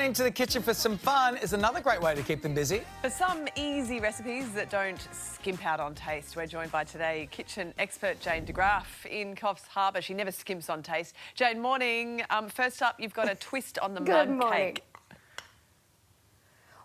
Jane to the kitchen for some fun is another great way to keep them busy. For some easy recipes that don't skimp out on taste, we're joined by today kitchen expert Jane de Graaf in Coffs Harbour. She never skimps on taste. Jane, morning. First up, you've got a twist on the mug cake.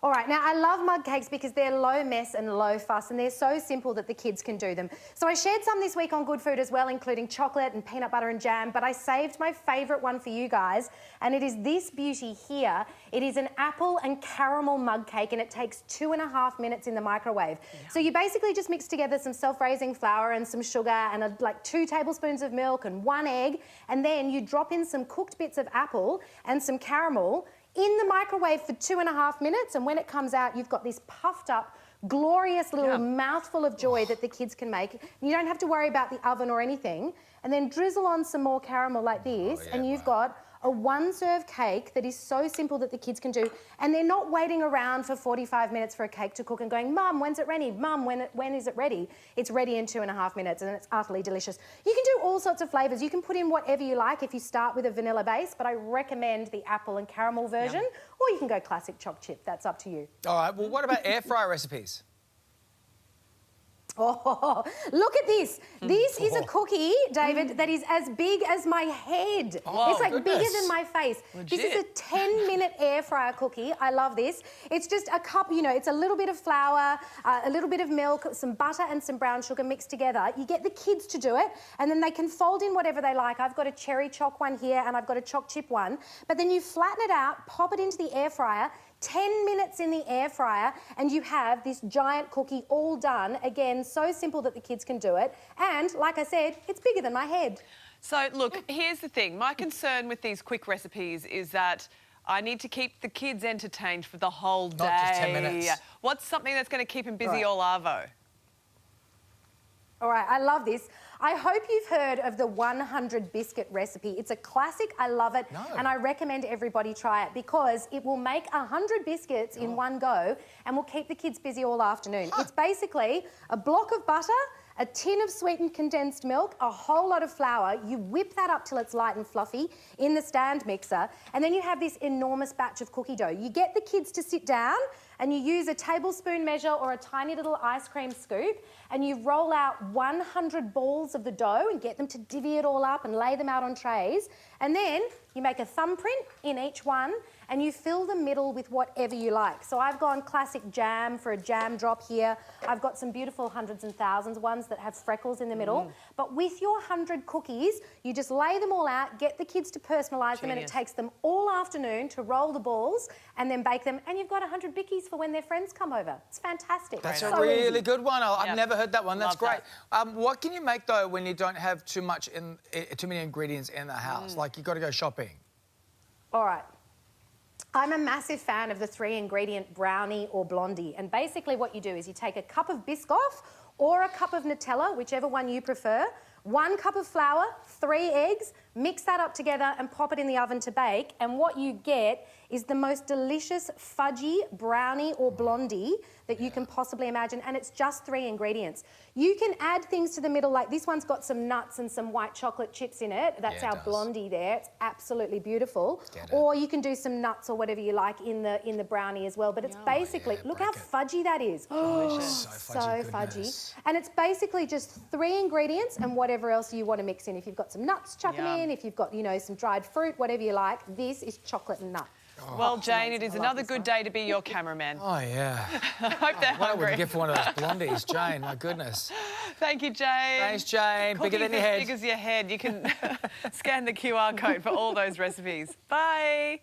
All right, now I love mug cakes because they're low mess and low fuss, and they're so simple that the kids can do them. So I shared some this week on Good Food as well, including chocolate and peanut butter and jam, but I saved my favourite one for you guys, and it is this beauty here. It is an apple and caramel mug cake, and it takes 2.5 minutes in the microwave. Yeah. So you basically just mix together some self-raising flour and some sugar and like 2 tablespoons of milk and 1 egg, and then you drop in some cooked bits of apple and some caramel in the microwave for 2.5 minutes, and when it comes out, you've got this puffed up, glorious little mouthful of joy that the kids can make. You don't have to worry about the oven or anything. And then drizzle on some more caramel like this, and you've got a 1-serve cake that is so simple that the kids can do, and they're not waiting around for 45 minutes for a cake to cook and going, Mum, when's it ready? Mum, when is it ready? It's ready in 2.5 minutes, and it's utterly delicious. You can do all sorts of flavours. You can put in whatever you like if you start with a vanilla base, but I recommend the apple and caramel version, or you can go classic choc chip. That's up to you. All right, well, what about air fryer recipes? Oh, look at this. This is a cookie, David, that is as big as my head. Oh, it's like goodness. bigger than my face. Legit. This is a 10-minute air fryer cookie. I love this. It's just a cup, you know, it's a little bit of flour, a little bit of milk, some butter and some brown sugar mixed together. You get the kids to do it, and then they can fold in whatever they like. I've got a cherry choc one here, and I've got a choc chip one. But then you flatten it out, pop it into the air fryer, 10 minutes in the air fryer, and you have this giant cookie all done. Again, so simple that the kids can do it. And, like I said, it's bigger than my head. So, look, here's the thing. My concern with these quick recipes is that I need to keep the kids entertained for the whole day. Not just 10 minutes. What's something that's going to keep them busy all arvo? All right, I love this. I hope you've heard of the 100 biscuit recipe. It's a classic, I love it, and I recommend everybody try it because it will make 100 biscuits in one go and will keep the kids busy all afternoon. It's basically a block of butter, a tin of sweetened condensed milk, a whole lot of flour. You whip that up till it's light and fluffy in the stand mixer, and then you have this enormous batch of cookie dough. You get the kids to sit down and you use a tablespoon measure or a tiny little ice cream scoop, and you roll out 100 balls of the dough and get them to divvy it all up and lay them out on trays. And then you make a thumbprint in each one and you fill the middle with whatever you like. So I've gone classic jam for a jam drop here. I've got some beautiful hundreds and thousands ones that have freckles in the middle. But with your 100 cookies, you just lay them all out, get the kids to personalise them, and it takes them all afternoon to roll the balls and then bake them, and you've got 100 bickies for when their friends come over. It's fantastic. That's so a really easy. good one. I've never heard that one. That's Love great. What can you make, though, when you don't have too many ingredients in the house? Like, you've got to go shopping. All right. I'm a massive fan of the 3-ingredient brownie or blondie, and basically what you do is you take a cup of Biscoff or a cup of Nutella, whichever one you prefer, 1 cup of flour, 3 eggs, mix that up together and pop it in the oven to bake, and what you get is the most delicious fudgy brownie or blondie that you can possibly imagine, and it's just 3 ingredients. You can add things to the middle, like this one's got some nuts and some white chocolate chips in it. That's our blondie there. It's absolutely beautiful. Or you can do some nuts or whatever you like in the brownie as well. But it's basically, look how fudgy that is. Delicious. So fudgy. And it's basically just 3 ingredients and whatever else you want to mix in. If you've got some nuts, chuck them in. If you've got, you know, some dried fruit, whatever you like, this is chocolate and nut. Well, Jane, it is another good day to be your cameraman. Oh, yeah. I hope they're What hungry. would you get for one of those blondies, Jane? My goodness. Thank you, Jane. Thanks, Jane. Bigger than your head. Big as your head. You can scan the QR code for all those recipes. Bye.